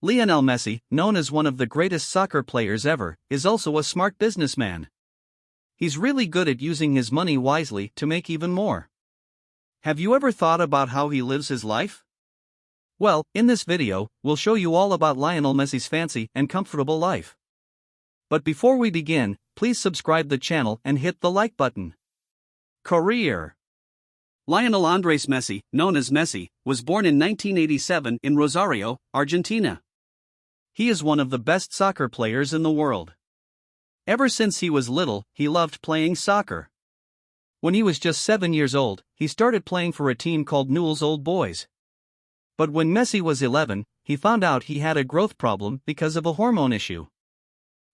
Lionel Messi, known as one of the greatest soccer players ever, is also a smart businessman. He's really good at using his money wisely to make even more. Have you ever thought about how he lives his life? Well, in this video, we'll show you all about Lionel Messi's fancy and comfortable life. But before we begin, please subscribe the channel and hit the like button. Career. Lionel Andres Messi, known as Messi, was born in 1987 in Rosario, Argentina. He is one of the best soccer players in the world. Ever since he was little, he loved playing soccer. When he was just 7 years old, he started playing for a team called Newell's Old Boys. But when Messi was 11, he found out he had a growth problem because of a hormone issue.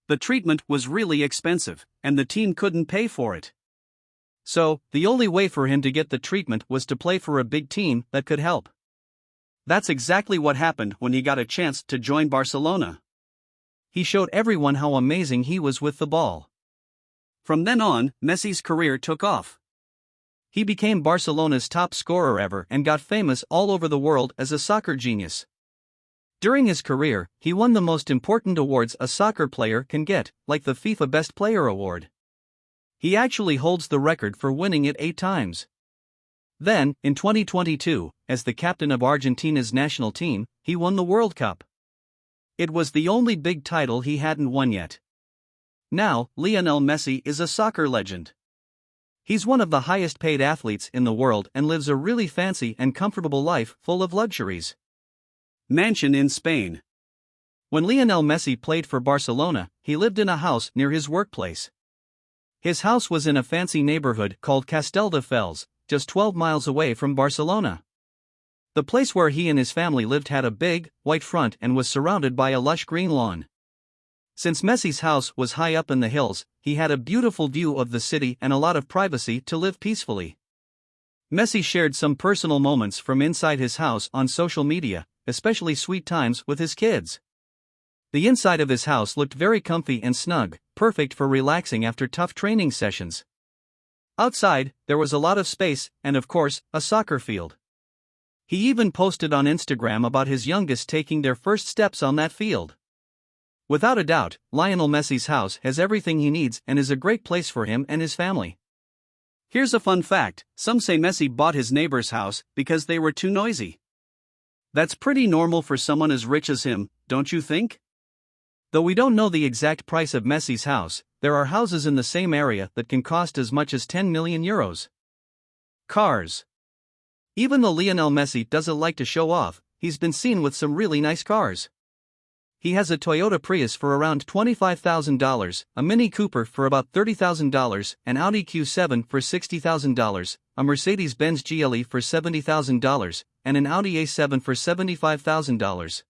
The treatment was really expensive, and the team couldn't pay for it. So, the only way for him to get the treatment was to play for a big team that could help. That's exactly what happened when he got a chance to join Barcelona. He showed everyone how amazing he was with the ball. From then on, Messi's career took off. He became Barcelona's top scorer ever and got famous all over the world as a soccer genius. During his career, he won the most important awards a soccer player can get, like the FIFA Best Player Award. He actually holds the record for winning it 8 times. Then, in 2022, as the captain of Argentina's national team, he won the World Cup. It was the only big title he hadn't won yet. Now, Lionel Messi is a soccer legend. He's one of the highest paid athletes in the world and lives a really fancy and comfortable life full of luxuries. Mansion in Spain. When Lionel Messi played for Barcelona, he lived in a house near his workplace. His house was in a fancy neighborhood called Castelldefels, just 12 miles away from Barcelona. The place where he and his family lived had a big, white front and was surrounded by a lush green lawn. Since Messi's house was high up in the hills, he had a beautiful view of the city and a lot of privacy to live peacefully. Messi shared some personal moments from inside his house on social media, especially sweet times with his kids. The inside of his house looked very comfy and snug, perfect for relaxing after tough training sessions. Outside, there was a lot of space and, of course, a soccer field. He even posted on Instagram about his youngest taking their first steps on that field. Without a doubt, Lionel Messi's house has everything he needs and is a great place for him and his family. Here's a fun fact: some say Messi bought his neighbor's house because they were too noisy. That's pretty normal for someone as rich as him, don't you think? Though we don't know the exact price of Messi's house, there are houses in the same area that can cost as much as 10 million euros. Cars. Even though Lionel Messi doesn't like to show off, he's been seen with some really nice cars. He has a Toyota Prius for around $25,000, a Mini Cooper for about $30,000, an Audi Q7 for $60,000, a Mercedes-Benz GLE for $70,000, and an Audi A7 for $75,000.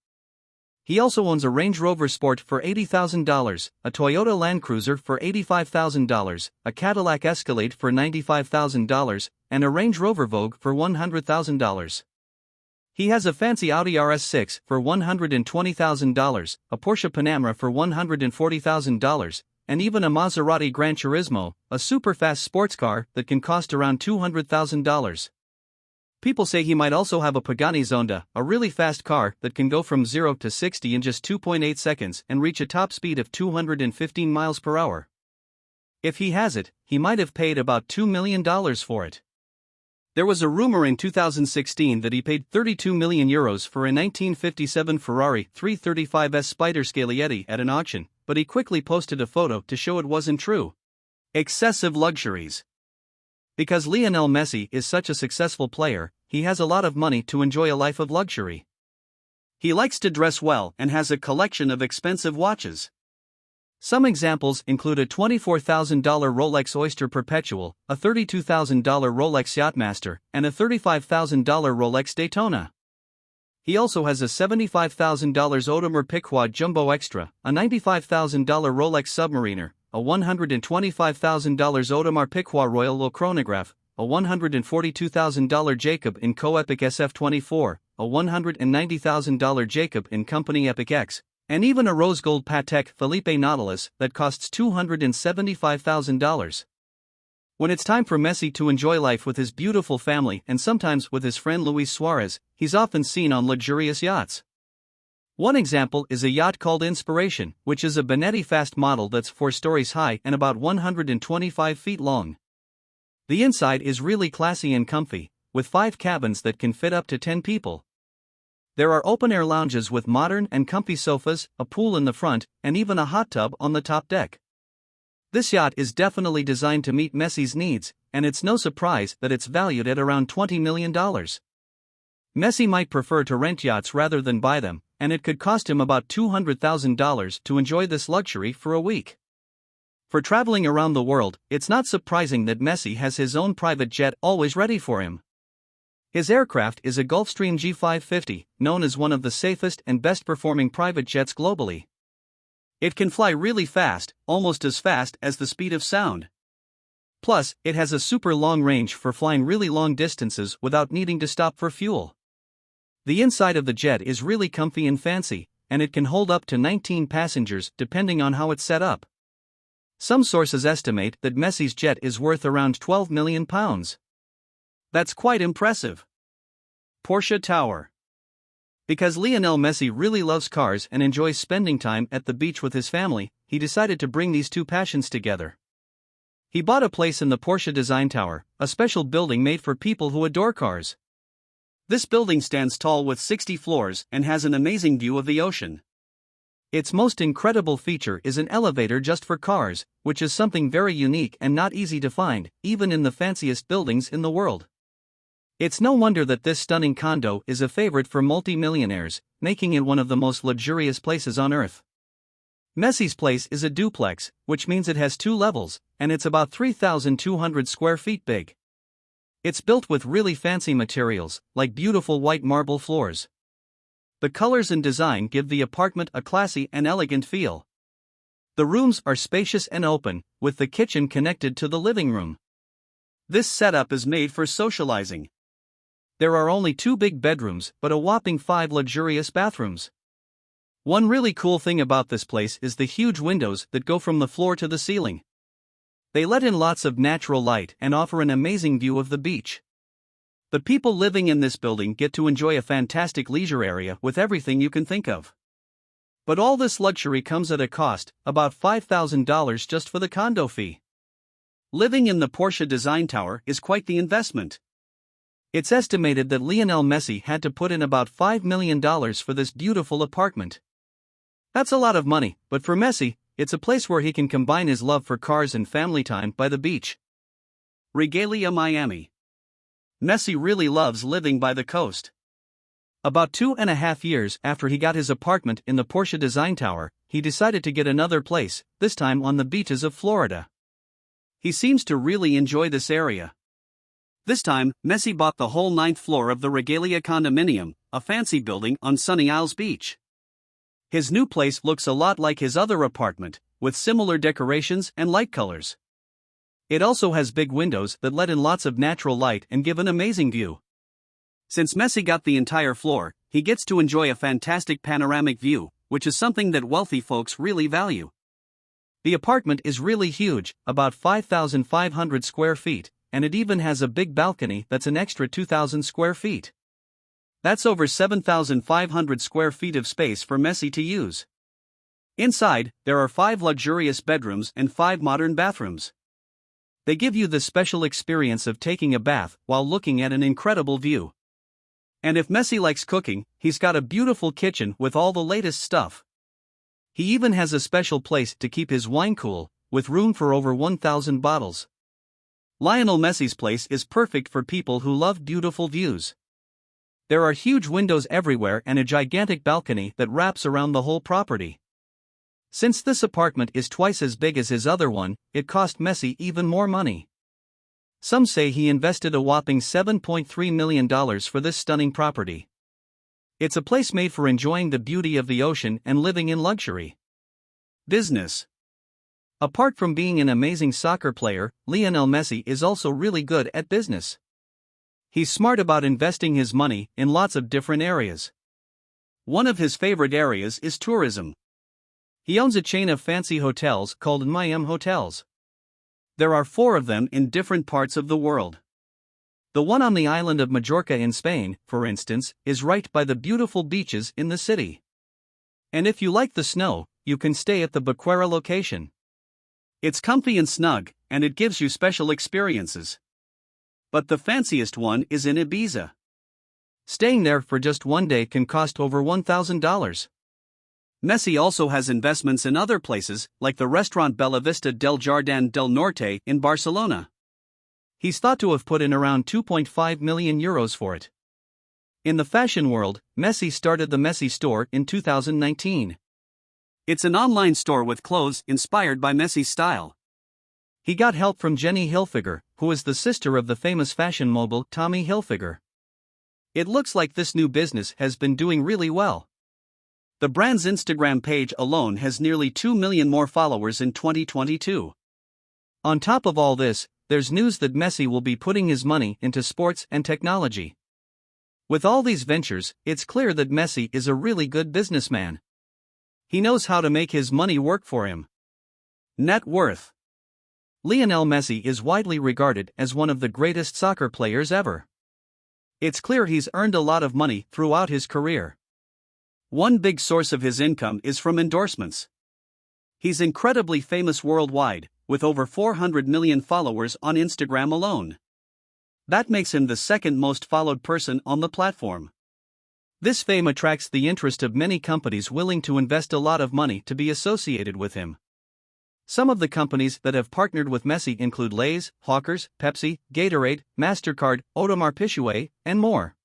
He also owns a Range Rover Sport for $80,000, a Toyota Land Cruiser for $85,000, a Cadillac Escalade for $95,000, and a Range Rover Vogue for $100,000. He has a fancy Audi RS6 for $120,000, a Porsche Panamera for $140,000, and even a Maserati Gran Turismo, a super-fast sports car that can cost around $200,000. People say he might also have a Pagani Zonda, a really fast car that can go from 0 to 60 in just 2.8 seconds and reach a top speed of 215 miles per hour. If he has it, he might have paid about $2 million for it. There was a rumor in 2016 that he paid 32 million euros for a 1957 Ferrari 335S Spider Scaglietti at an auction, but he quickly posted a photo to show it wasn't true. Excessive luxuries. Because Lionel Messi is such a successful player, he has a lot of money to enjoy a life of luxury. He likes to dress well and has a collection of expensive watches. Some examples include a $24,000 Rolex Oyster Perpetual, a $32,000 Rolex Yachtmaster, and a $35,000 Rolex Daytona. He also has a $75,000 Audemars Piguet Jumbo Extra, a $95,000 Rolex Submariner, a $125,000 Audemars Piguet Royal Le Chronograph, a $142,000 Jacob in Co-Epic SF24, a $190,000 Jacob in Company Epic X, and even a rose gold Patek Philippe Nautilus that costs $275,000. When it's time for Messi to enjoy life with his beautiful family and sometimes with his friend Luis Suarez, he's often seen on luxurious yachts. One example is a yacht called Inspiration, which is a Benetti Fast model that's 4 stories high and about 125 feet long. The inside is really classy and comfy, with 5 cabins that can fit up to 10 people. There are open-air lounges with modern and comfy sofas, a pool in the front, and even a hot tub on the top deck. This yacht is definitely designed to meet Messi's needs, and it's no surprise that it's valued at around $20 million. Messi might prefer to rent yachts rather than buy them, and it could cost him about $200,000 to enjoy this luxury for a week. For traveling around the world, it's not surprising that Messi has his own private jet always ready for him. His aircraft is a Gulfstream G550, known as one of the safest and best-performing private jets globally. It can fly really fast, almost as fast as the speed of sound. Plus, it has a super long range for flying really long distances without needing to stop for fuel. The inside of the jet is really comfy and fancy, and it can hold up to 19 passengers depending on how it's set up. Some sources estimate that Messi's jet is worth around £12 million. That's quite impressive. Porsche Tower. Because Lionel Messi really loves cars and enjoys spending time at the beach with his family, he decided to bring these two passions together. He bought a place in the Porsche Design Tower, a special building made for people who adore cars. This building stands tall with 60 floors and has an amazing view of the ocean. Its most incredible feature is an elevator just for cars, which is something very unique and not easy to find, even in the fanciest buildings in the world. It's no wonder that this stunning condo is a favorite for multi-millionaires, making it one of the most luxurious places on earth. Messi's place is a duplex, which means it has 2 levels, and it's about 3,200 square feet big. It's built with really fancy materials, like beautiful white marble floors. The colors and design give the apartment a classy and elegant feel. The rooms are spacious and open, with the kitchen connected to the living room. This setup is made for socializing. There are only 2 big bedrooms, but a whopping 5 luxurious bathrooms. One really cool thing about this place is the huge windows that go from the floor to the ceiling. They let in lots of natural light and offer an amazing view of the beach. The people living in this building get to enjoy a fantastic leisure area with everything you can think of. But all this luxury comes at a cost, about $5,000 just for the condo fee. Living in the Porsche Design Tower is quite the investment. It's estimated that Lionel Messi had to put in about $5 million for this beautiful apartment. That's a lot of money, but for Messi, it's a place where he can combine his love for cars and family time by the beach. Regalia Miami. Messi really loves living by the coast. About 2.5 years after he got his apartment in the Porsche Design Tower, he decided to get another place, this time on the beaches of Florida. He seems to really enjoy this area. This time, Messi bought the whole 9th floor of the Regalia condominium, a fancy building on Sunny Isles Beach. His new place looks a lot like his other apartment, with similar decorations and light colors. It also has big windows that let in lots of natural light and give an amazing view. Since Messi got the entire floor, he gets to enjoy a fantastic panoramic view, which is something that wealthy folks really value. The apartment is really huge, about 5,500 square feet, and it even has a big balcony that's an extra 2,000 square feet. That's over 7,500 square feet of space for Messi to use. Inside, there are 5 luxurious bedrooms and 5 modern bathrooms. They give you the special experience of taking a bath while looking at an incredible view. And if Messi likes cooking, he's got a beautiful kitchen with all the latest stuff. He even has a special place to keep his wine cool, with room for over 1,000 bottles. Lionel Messi's place is perfect for people who love beautiful views. There are huge windows everywhere and a gigantic balcony that wraps around the whole property. Since this apartment is twice as big as his other one, it cost Messi even more money. Some say he invested a whopping $7.3 million for this stunning property. It's a place made for enjoying the beauty of the ocean and living in luxury. Business. Apart from being an amazing soccer player, Lionel Messi is also really good at business. He's smart about investing his money in lots of different areas. One of his favorite areas is tourism. He owns a chain of fancy hotels called Miami Hotels. There are 4 of them in different parts of the world. The one on the island of Majorca in Spain, for instance, is right by the beautiful beaches in the city. And if you like the snow, you can stay at the Boquera location. It's comfy and snug, and it gives you special experiences. But the fanciest one is in Ibiza. Staying there for just one day can cost over $1,000. Messi also has investments in other places, like the restaurant Bella Vista del Jardín del Norte in Barcelona. He's thought to have put in around €2.5 million for it. In the fashion world, Messi started the Messi store in 2019. It's an online store with clothes inspired by Messi's style. He got help from Jenny Hilfiger, who is the sister of the famous fashion mogul Tommy Hilfiger. It looks like this new business has been doing really well. The brand's Instagram page alone has nearly 2 million more followers in 2022. On top of all this, there's news that Messi will be putting his money into sports and technology. With all these ventures, it's clear that Messi is a really good businessman. He knows how to make his money work for him. Net worth. Lionel Messi is widely regarded as one of the greatest soccer players ever. It's clear he's earned a lot of money throughout his career. One big source of his income is from endorsements. He's incredibly famous worldwide, with over 400 million followers on Instagram alone. That makes him the second most followed person on the platform. This fame attracts the interest of many companies willing to invest a lot of money to be associated with him. Some of the companies that have partnered with Messi include Lay's, Hawkers, Pepsi, Gatorade, MasterCard, Audemars Piguet, and more.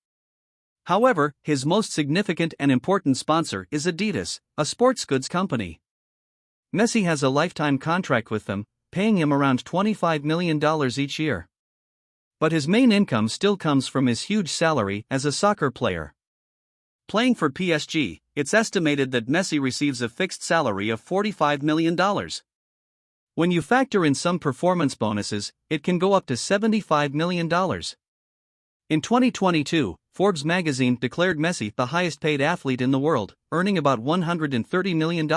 However, his most significant and important sponsor is Adidas, a sports goods company. Messi has a lifetime contract with them, paying him around $25 million each year. But his main income still comes from his huge salary as a soccer player. Playing for PSG, it's estimated that Messi receives a fixed salary of $45 million. When you factor in some performance bonuses, it can go up to $75 million. In 2022, Forbes magazine declared Messi the highest paid athlete in the world, earning about $130 million.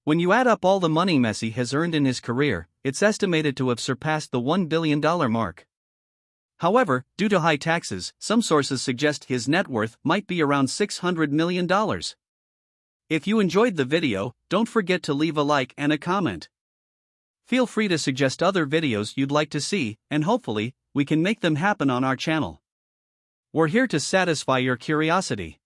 When you add up all the money Messi has earned in his career, it's estimated to have surpassed the $1 billion mark. However, due to high taxes, some sources suggest his net worth might be around $600 million. If you enjoyed the video, don't forget to leave a like and a comment. Feel free to suggest other videos you'd like to see, and hopefully, we can make them happen on our channel. We're here to satisfy your curiosity.